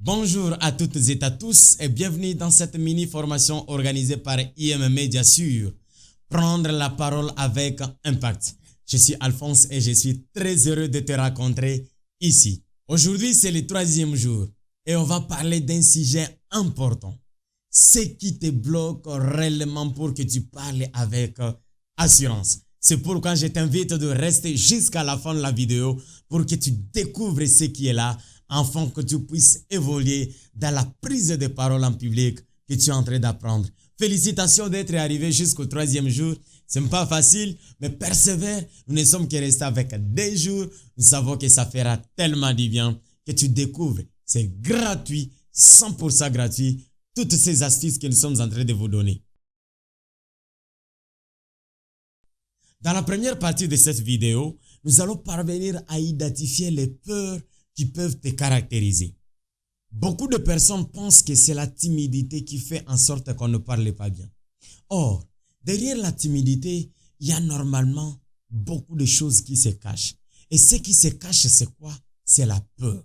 Bonjour à toutes et à tous et bienvenue dans cette mini-formation organisée par IM Media sur Prendre la parole avec impact. Je suis Alphonse et je suis très heureux de te rencontrer ici. Aujourd'hui, c'est le 3e jour et on va parler d'un sujet important. Ce qui te bloque réellement pour que tu parles avec assurance. C'est pourquoi je t'invite de rester jusqu'à la fin de la vidéo pour que tu découvres ce qui est là, afin que tu puisses évoluer dans la prise de parole en public que tu es en train d'apprendre. Félicitations d'être arrivé jusqu'au 3e jour. Ce n'est pas facile, mais persévère. Nous ne sommes que restés avec 2 jours. Nous savons que ça fera tellement du bien que tu découvres. C'est gratuit, 100% gratuit, toutes ces astuces que nous sommes en train de vous donner. Dans la première partie de cette vidéo, nous allons parvenir à identifier les peurs qui peuvent te caractériser. Beaucoup de personnes pensent que c'est la timidité qui fait en sorte qu'on ne parle pas bien. Or, derrière la timidité, il y a normalement beaucoup de choses qui se cachent. Et ce qui se cache, c'est quoi? C'est la peur.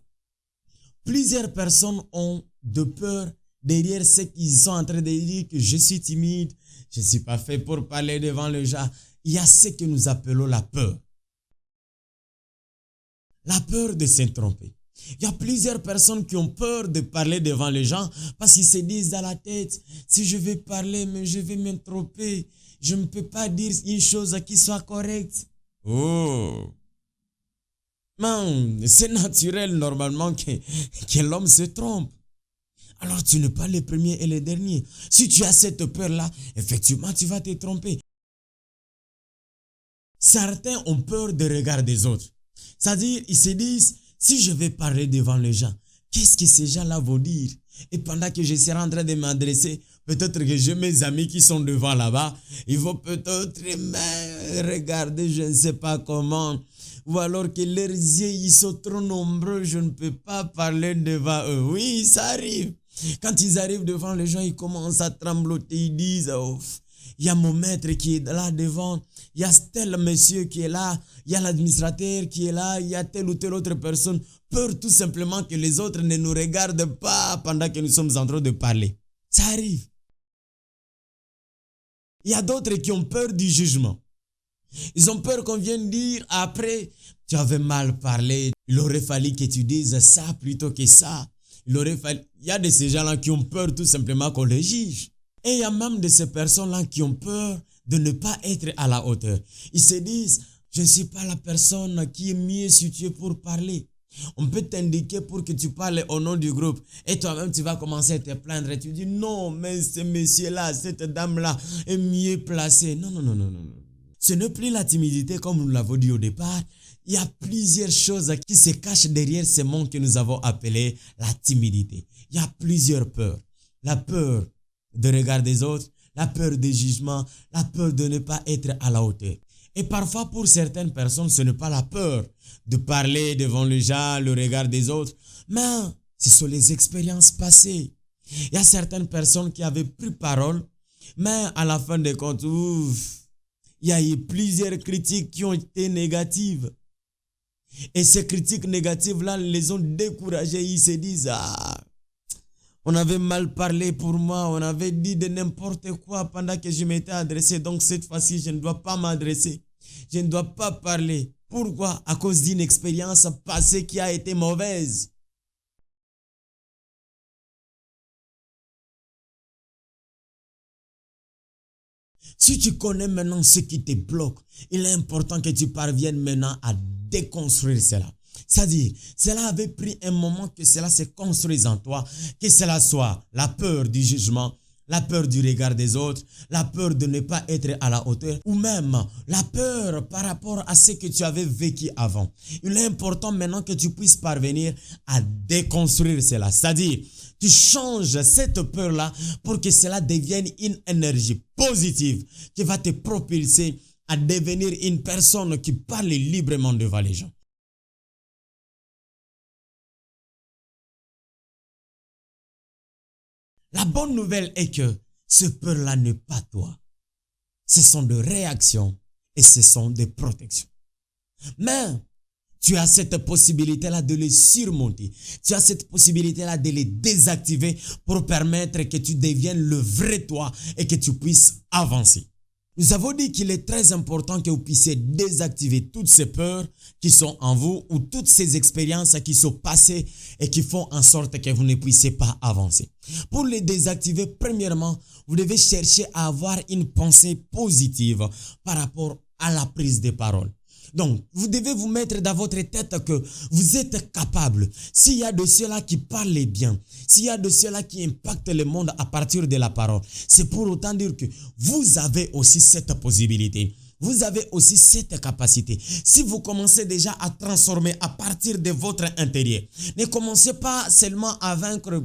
Plusieurs personnes ont de peur derrière ce qu'ils sont en train de dire que je suis timide, je ne suis pas fait pour parler devant les gens. Il y a ce que nous appelons la peur. La peur de se tromper. Il y a plusieurs personnes qui ont peur de parler devant les gens parce qu'ils se disent dans la tête, si je vais parler, mais je vais me tromper. Je ne peux pas dire une chose qui soit correcte. Oh! Man, c'est naturel normalement que l'homme se trompe. Alors tu n'es pas le premier et le dernier. Si tu as cette peur-là, effectivement, tu vas te tromper. Certains ont peur du regard des autres. C'est-à-dire, ils se disent, si je vais parler devant les gens, qu'est-ce que ces gens-là vont dire? Et pendant que je serai en train de m'adresser, peut-être que j'ai mes amis qui sont devant là-bas, ils vont peut-être me regarder, je ne sais pas comment. Ou alors que leurs yeux, ils sont trop nombreux, je ne peux pas parler devant eux. Oui, ça arrive. Quand ils arrivent devant les gens, ils commencent à trembloter, ils disent, oh, il y a mon maître qui est là devant, il y a tel monsieur qui est là, il y a l'administrateur qui est là, il y a telle ou telle autre personne. Peur tout simplement que les autres ne nous regardent pas pendant que nous sommes en train de parler. Ça arrive. Il y a d'autres qui ont peur du jugement. Ils ont peur qu'on vienne dire après, tu avais mal parlé, il aurait fallu que tu dises ça plutôt que ça. Il y a de ces gens-là qui ont peur tout simplement qu'on les juge. Et il y a même de ces personnes-là qui ont peur de ne pas être à la hauteur. Ils se disent, je ne suis pas la personne qui est mieux située pour parler. On peut t'indiquer pour que tu parles au nom du groupe. Et toi-même, tu vas commencer à te plaindre. Et tu dis, non, mais ce monsieur-là, cette dame-là est mieux placée. Non, non, non, non, non. Ce n'est plus la timidité comme nous l'avons dit au départ. Il y a plusieurs choses qui se cachent derrière ce monde que nous avons appelé la timidité. Il y a plusieurs peurs. La peur de regard des autres, la peur du jugement, la peur de ne pas être à la hauteur. Et parfois, pour certaines personnes, ce n'est pas la peur de parler devant les gens, le regard des autres, mais ce sont les expériences passées. Il y a certaines personnes qui avaient pris parole, mais à la fin des comptes, il y a eu plusieurs critiques qui ont été négatives. Et ces critiques négatives-là les ont découragés. Ils se disent, on avait mal parlé pour moi, on avait dit de n'importe quoi pendant que je m'étais adressé. Donc cette fois-ci, je ne dois pas m'adresser. Je ne dois pas parler. Pourquoi? À cause d'une expérience passée qui a été mauvaise. Si tu connais maintenant ce qui te bloque, il est important que tu parviennes maintenant à déconstruire cela. C'est-à-dire, cela avait pris un moment que cela se construise en toi, que cela soit la peur du jugement, la peur du regard des autres, la peur de ne pas être à la hauteur, ou même la peur par rapport à ce que tu avais vécu avant. Il est important maintenant que tu puisses parvenir à déconstruire cela. C'est-à-dire, tu changes cette peur-là pour que cela devienne une énergie positive qui va te propulser à devenir une personne qui parle librement devant les gens. La bonne nouvelle est que ce peur-là n'est pas toi. Ce sont des réactions et ce sont des protections. Mais Tu as cette possibilité-là de les surmonter. Tu as cette possibilité-là de les désactiver pour permettre que tu deviennes le vrai toi et que tu puisses avancer. Nous avons dit qu'il est très important que vous puissiez désactiver toutes ces peurs qui sont en vous ou toutes ces expériences qui sont passées et qui font en sorte que vous ne puissiez pas avancer. Pour les désactiver, premièrement, vous devez chercher à avoir une pensée positive par rapport à la prise de parole. Donc, vous devez vous mettre dans votre tête que vous êtes capable. S'il y a de ceux-là qui parlent bien, s'il y a de ceux-là qui impactent le monde à partir de la parole, c'est pour autant dire que vous avez aussi cette possibilité. Vous avez aussi cette capacité. Si vous commencez déjà à transformer à partir de votre intérieur, ne commencez pas seulement à vaincre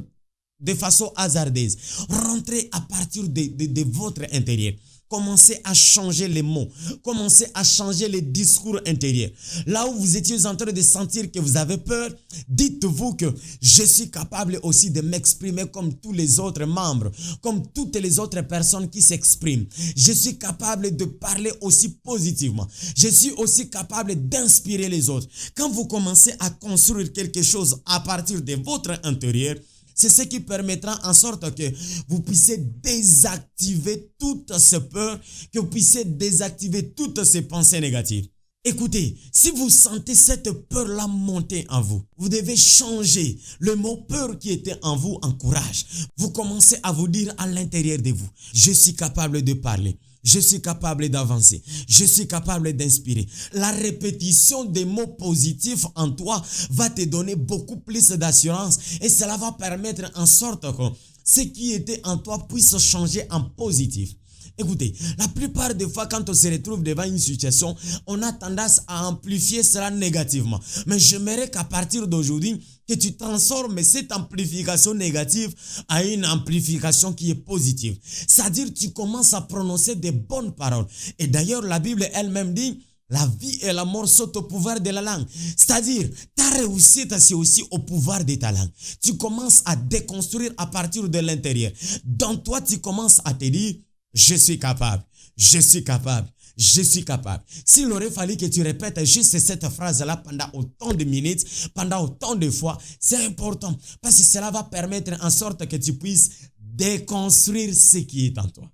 de façon hasardeuse. Rentrez à partir de votre intérieur. Commencez à changer les mots. Commencez à changer les discours intérieurs. Là où vous étiez en train de sentir que vous avez peur, dites-vous que je suis capable aussi de m'exprimer comme tous les autres membres, comme toutes les autres personnes qui s'expriment. Je suis capable de parler aussi positivement. Je suis aussi capable d'inspirer les autres. Quand vous commencez à construire quelque chose à partir de votre intérieur, c'est ce qui permettra en sorte que vous puissiez désactiver toutes ces peurs, que vous puissiez désactiver toutes ces pensées négatives. Écoutez, si vous sentez cette peur-là monter en vous, vous devez changer le mot peur qui était en vous en courage. Vous commencez à vous dire à l'intérieur de vous, je suis capable de parler. Je suis capable d'avancer. Je suis capable d'inspirer. La répétition des mots positifs en toi va te donner beaucoup plus d'assurance et cela va permettre en sorte que ce qui était en toi puisse changer en positif. Écoutez, la plupart des fois quand on se retrouve devant une situation, on a tendance à amplifier cela négativement. Mais j'aimerais qu'à partir d'aujourd'hui, que tu transformes cette amplification négative à une amplification qui est positive. C'est-à-dire tu commences à prononcer des bonnes paroles. Et d'ailleurs, la Bible elle-même dit, la vie et la mort sont au pouvoir de la langue. C'est-à-dire, ta réussite, c'est aussi au pouvoir de ta langue. Tu commences à déconstruire à partir de l'intérieur. Dans toi, tu commences à te dire, je suis capable, je suis capable, je suis capable. S'il aurait fallu que tu répètes juste cette phrase-là pendant autant de minutes, pendant autant de fois, c'est important parce que cela va permettre en sorte que tu puisses déconstruire ce qui est en toi.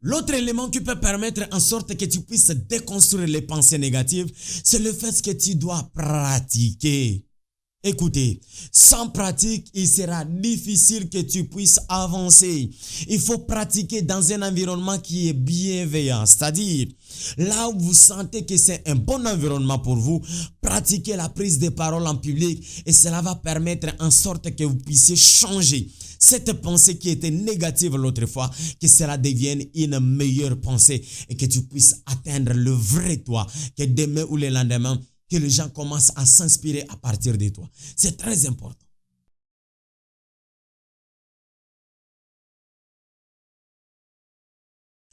L'autre élément qui peut permettre en sorte que tu puisses déconstruire les pensées négatives, c'est le fait que tu dois pratiquer. Écoutez, sans pratique, il sera difficile que tu puisses avancer. Il faut pratiquer dans un environnement qui est bienveillant, c'est-à-dire là où vous sentez que c'est un bon environnement pour vous, pratiquez la prise de parole en public et cela va permettre en sorte que vous puissiez changer cette pensée qui était négative l'autre fois, que cela devienne une meilleure pensée et que tu puisses atteindre le vrai toi, que demain ou le lendemain, que les gens commencent à s'inspirer à partir de toi. C'est très important.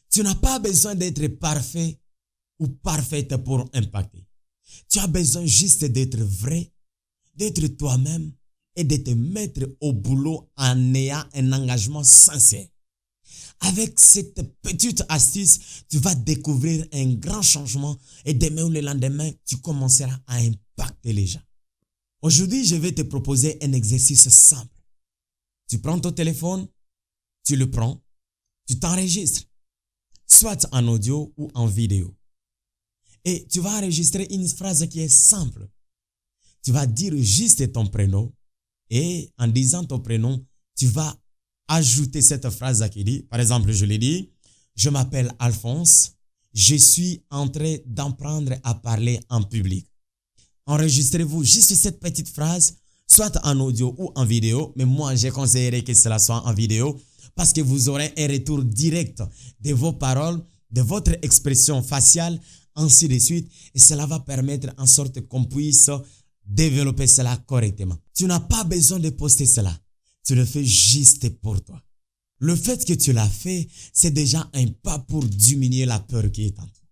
Tu n'as pas besoin d'être parfait ou parfaite pour impacter. Tu as besoin juste d'être vrai, d'être toi-même et de te mettre au boulot en ayant un engagement sincère. Avec cette petite astuce, tu vas découvrir un grand changement et demain ou le lendemain, tu commenceras à impacter les gens. Aujourd'hui, je vais te proposer un exercice simple. Tu prends ton téléphone, tu le prends, tu t'enregistres, soit en audio ou en vidéo. Et tu vas enregistrer une phrase qui est simple. Tu vas dire juste ton prénom et en disant ton prénom, tu vas ajouter cette phrase qui dit, par exemple, je l'ai dit, je m'appelle Alphonse, je suis en train d'apprendre à parler en public. Enregistrez-vous juste cette petite phrase, soit en audio ou en vidéo, mais moi, je conseillerais que cela soit en vidéo parce que vous aurez un retour direct de vos paroles, de votre expression faciale, ainsi de suite, et cela va permettre en sorte qu'on puisse développer cela correctement. Tu n'as pas besoin de poster cela. Tu le fais juste pour toi. Le fait que tu l'as fait, c'est déjà un pas pour diminuer la peur qui est en toi.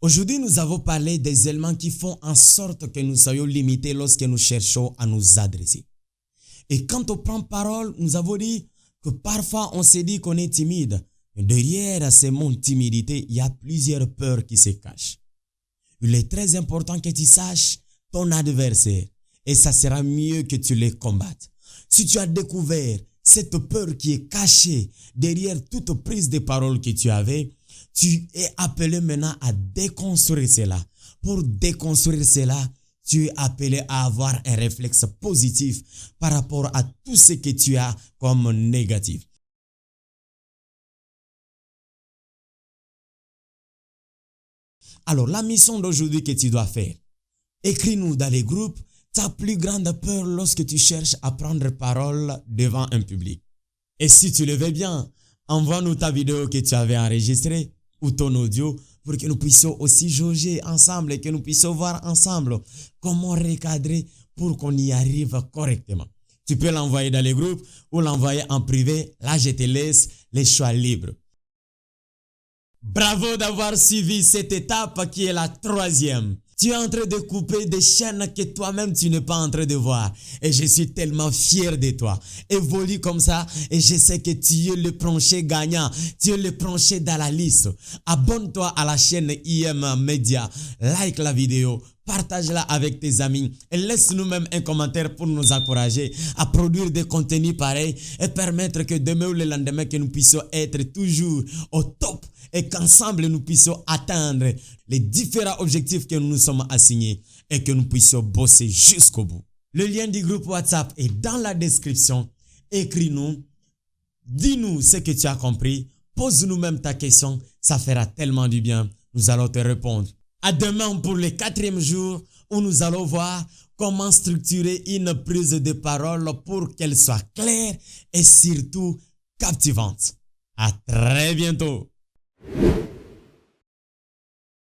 Aujourd'hui, nous avons parlé des éléments qui font en sorte que nous soyons limités lorsque nous cherchons à nous adresser. Et quand on prend parole, nous avons dit que parfois on se dit qu'on est timide. Derrière ces mots de timidité, il y a plusieurs peurs qui se cachent. Il est très important que tu saches ton adversaire et ça sera mieux que tu les combattes. Si tu as découvert cette peur qui est cachée derrière toute prise de parole que tu avais, tu es appelé maintenant à déconstruire cela. Pour déconstruire cela, tu es appelé à avoir un réflexe positif par rapport à tout ce que tu as comme négatif. Alors, la mission d'aujourd'hui que tu dois faire, écris-nous dans les groupes ta plus grande peur lorsque tu cherches à prendre parole devant un public. Et si tu le veux bien, envoie-nous ta vidéo que tu avais enregistrée ou ton audio pour que nous puissions aussi jauger ensemble et que nous puissions voir ensemble comment recadrer pour qu'on y arrive correctement. Tu peux l'envoyer dans les groupes ou l'envoyer en privé. Là, je te laisse les choix libres. Bravo d'avoir suivi cette étape qui est la 3e. Tu es en train de couper des chaînes que toi-même tu n'es pas en train de voir. Et je suis tellement fier de toi. Évolue comme ça et je sais que tu es le plancher gagnant. Tu es le plancher dans la liste. Abonne-toi à la chaîne IM Media. Like la vidéo. Partage-la avec tes amis et laisse-nous même un commentaire pour nous encourager à produire des contenus pareils et permettre que demain ou le lendemain que nous puissions être toujours au top et qu'ensemble nous puissions atteindre les différents objectifs que nous nous sommes assignés et que nous puissions bosser jusqu'au bout. Le lien du groupe WhatsApp est dans la description. Écris-nous, dis-nous ce que tu as compris, pose-nous même ta question, ça fera tellement du bien, nous allons te répondre. À demain pour le 4e jour où nous allons voir comment structurer une prise de parole pour qu'elle soit claire et surtout captivante. À très bientôt.